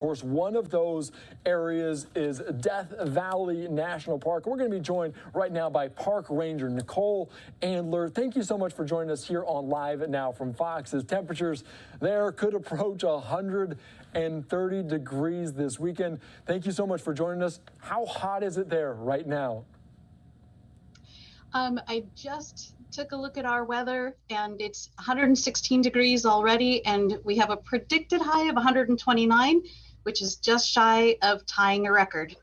Of course, one of those areas is Death Valley National Park. We're going to be joined right now by Park Ranger Nichole Andler. Thank you so much for joining us here on Live Now from Fox. As temperatures there could approach 130 degrees this weekend. Thank you so much for joining us. How hot is it there right now? I just took a look at our weather, and it's 116 degrees already, and we have a predicted high of 129, which is just shy of tying a record.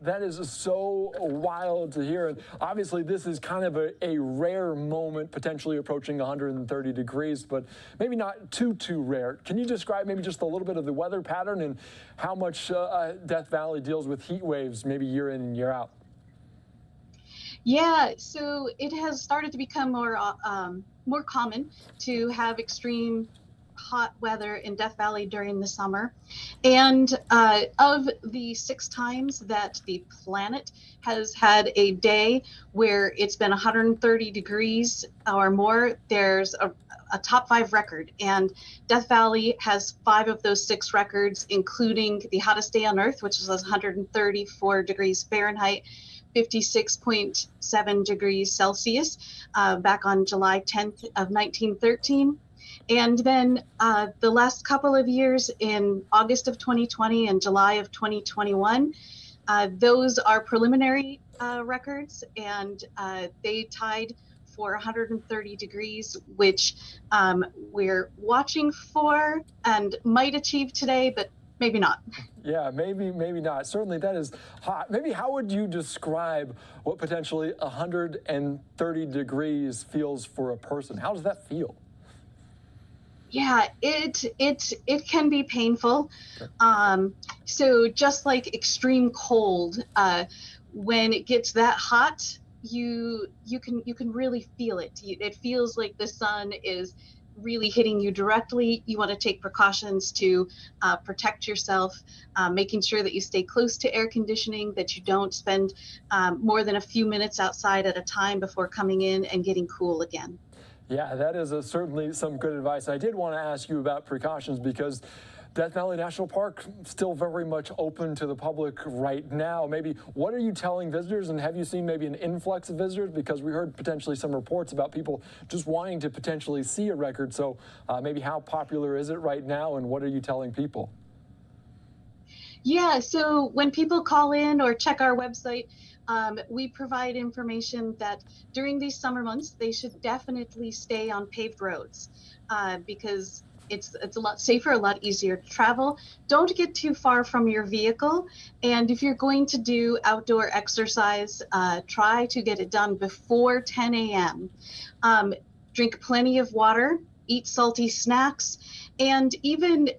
That is so wild to hear. And obviously, this is kind of a rare moment, potentially approaching 130 degrees, but maybe not too rare. Can you describe maybe just a little bit of the weather pattern and how much Death Valley deals with heat waves, maybe year in and year out? Yeah, so it has started to become more common to have extreme hot weather in Death Valley during the summer. And of the 6 times that the planet has had a day where it's been 130 degrees or more, there's a top 5 record. And Death Valley has 5 of those 6 records, including the hottest day on Earth, which was 134 degrees Fahrenheit, 56.7 degrees Celsius, back on July 10th of 1913. And then the last couple of years, in August of 2020 and July of 2021, those are preliminary records, and they tied for 130 degrees, which we're watching for and might achieve today, but maybe not. Yeah, maybe not. Certainly that is hot. Maybe how would you describe what potentially 130 degrees feels for a person? How does that feel? Yeah, it can be painful. So just like extreme cold, when it gets that hot, you can really feel it. It feels like the sun is really hitting you directly. You want to take precautions to protect yourself, making sure that you stay close to air conditioning, that you don't spend more than a few minutes outside at a time before coming in and getting cool again. Yeah, that is certainly some good advice. I did want to ask you about precautions because Death Valley National Park still very much open to the public right now. Maybe what are you telling visitors, and have you seen maybe an influx of visitors? Because we heard potentially some reports about people just wanting to potentially see a record. So maybe how popular is it right now, and what are you telling people? Yeah, so when people call in or check our website, we provide information that during these summer months, they should definitely stay on paved roads because it's a lot safer, a lot easier to travel. Don't get too far from your vehicle. And if you're going to do outdoor exercise, try to get it done before 10 a.m. Drink plenty of water, eat salty snacks, and even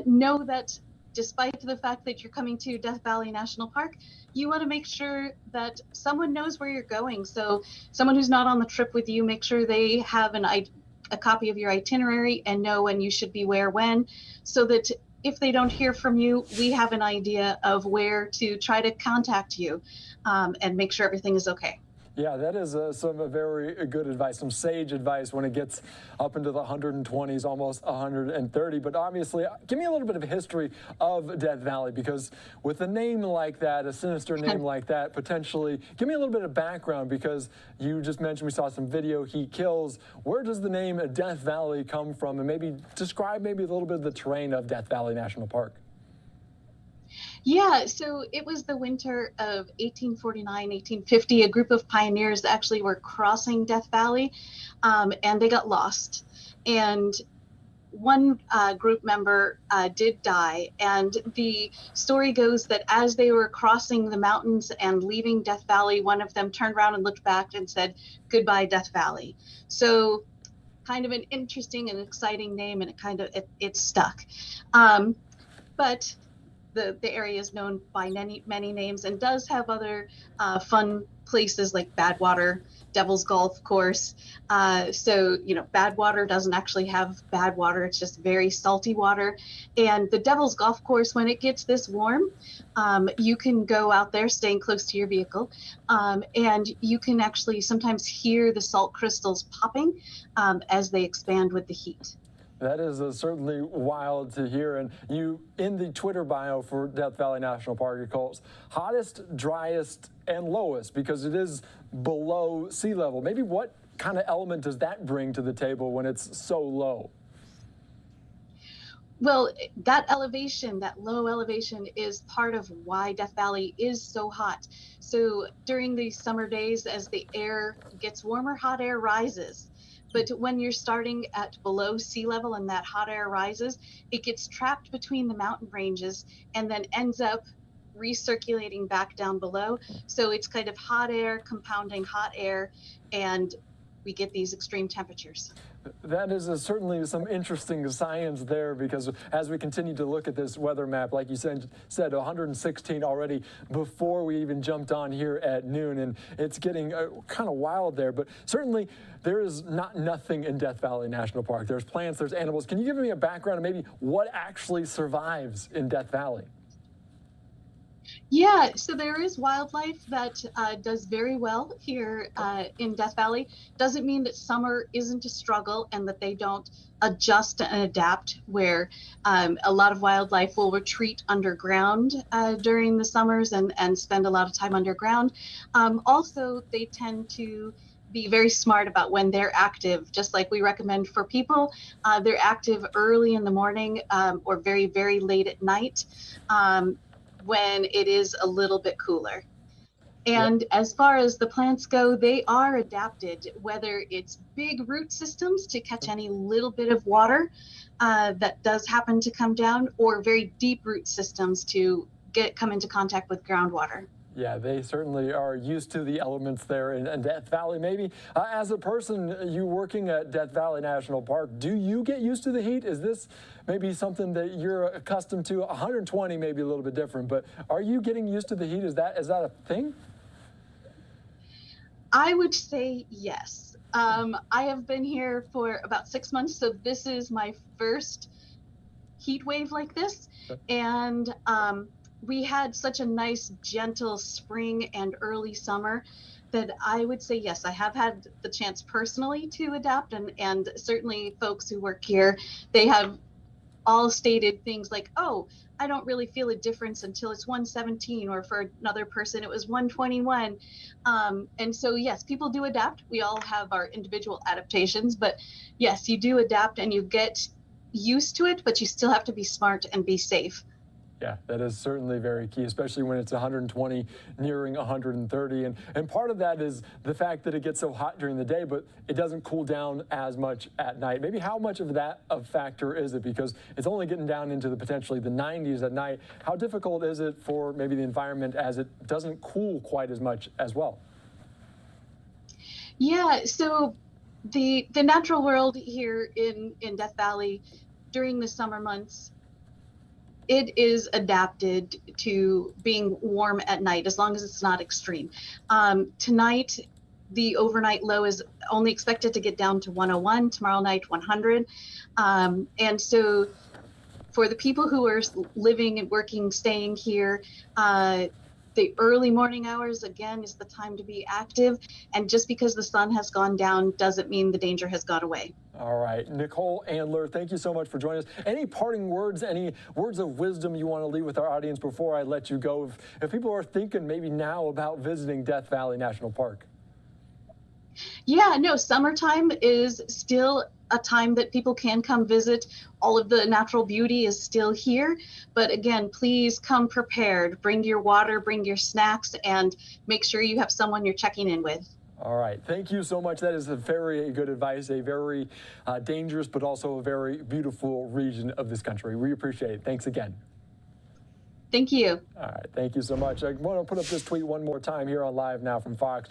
know that despite the fact that you're coming to Death Valley National Park, you want to make sure that someone knows where you're going. So someone who's not on the trip with you, make sure they have a copy of your itinerary and know when you should be where when, so that if they don't hear from you, we have an idea of where to try to contact you and make sure everything is okay. Yeah, that is some very good advice, some sage advice when it gets up into the 120s, almost 130. But obviously, give me a little bit of a history of Death Valley, because with a name like that, a sinister name like that, potentially, give me a little bit of background, because you just mentioned we saw some video, he kills. Where does the name Death Valley come from? And maybe describe maybe a little bit of the terrain of Death Valley National Park. Yeah, so it was the winter of 1849, 1850. A group of pioneers actually were crossing Death Valley, and they got lost. And one group member did die. And the story goes that as they were crossing the mountains and leaving Death Valley, one of them turned around and looked back and said, "Goodbye, Death Valley." So kind of an interesting and exciting name, and it stuck. But the area is known by many names and does have other fun places like Badwater, Devil's Golf Course. So, Badwater doesn't actually have bad water. It's just very salty water. And the Devil's Golf Course, when it gets this warm, you can go out there staying close to your vehicle. And you can actually sometimes hear the salt crystals popping as they expand with the heat. That is certainly wild to hear. And you, in the Twitter bio for Death Valley National Park, it calls hottest, driest, and lowest because it is below sea level. Maybe what kind of element does that bring to the table when it's so low? Well, that elevation, that low elevation, is part of why Death Valley is so hot. So during these summer days, as the air gets warmer, hot air rises. But when you're starting at below sea level and that hot air rises, it gets trapped between the mountain ranges and then ends up recirculating back down below. So it's kind of hot air compounding hot air, and we get these extreme temperatures. That is certainly some interesting science there, because as we continue to look at this weather map, like you said 116 already before we even jumped on here at noon, and it's getting kind of wild there. But certainly there is nothing in Death Valley National Park. There's plants, there's animals. Can you give me a background of maybe what actually survives in Death Valley? Yeah, so there is wildlife that does very well here in Death Valley. Doesn't mean that summer isn't a struggle and that they don't adjust and adapt, where a lot of wildlife will retreat underground during the summers and spend a lot of time underground. Also, they tend to be very smart about when they're active, just like we recommend for people. They're active early in the morning or very, very late at night. When it is a little bit cooler. And Yep. as far as the plants go, they are adapted, whether it's big root systems to catch any little bit of water that does happen to come down, or very deep root systems to come into contact with groundwater. Yeah, they certainly are used to the elements there in Death Valley. Maybe as a person, you working at Death Valley National Park, do you get used to the heat? Is this maybe something that you're accustomed to? 120 may be a little bit different, but are you getting used to the heat? Is that a thing? I would say yes. I have been here for about 6 months, so this is my first heat wave like this. And we had such a nice, gentle spring and early summer that I would say, yes, I have had the chance personally to adapt. And certainly folks who work here, they have all stated things like, oh, I don't really feel a difference until it's 117, or for another person, it was 121. And so, yes, people do adapt. We all have our individual adaptations, but yes, you do adapt and you get used to it, but you still have to be smart and be safe. Yeah, that is certainly very key, especially when it's 120 nearing 130. And part of that is the fact that it gets so hot during the day, but it doesn't cool down as much at night. Maybe how much of that a factor is it? Because it's only getting down into potentially the 90s at night. How difficult is it for maybe the environment as it doesn't cool quite as much as well? Yeah, so the natural world here in Death Valley during the summer months, it is adapted to being warm at night as long as it's not extreme. Tonight, the overnight low is only expected to get down to 101, tomorrow night 100. And so for the people who are living and working, staying here, the early morning hours, again, is the time to be active. And just because the sun has gone down doesn't mean the danger has gone away. All right, Nichole Andler, thank you so much for joining us. Any parting words, any words of wisdom you want to leave with our audience before I let you go? If people are thinking maybe now about visiting Death Valley National Park. Yeah, no, summertime is still a time that people can come visit. All of the natural beauty is still here. But again, please come prepared. Bring your water, bring your snacks, and make sure you have someone you're checking in with. All right. Thank you so much. That is a very good advice, a very dangerous, but also a very beautiful region of this country. We appreciate it. Thanks again. Thank you. All right. Thank you so much. I want to put up this tweet one more time here on Live Now from Fox.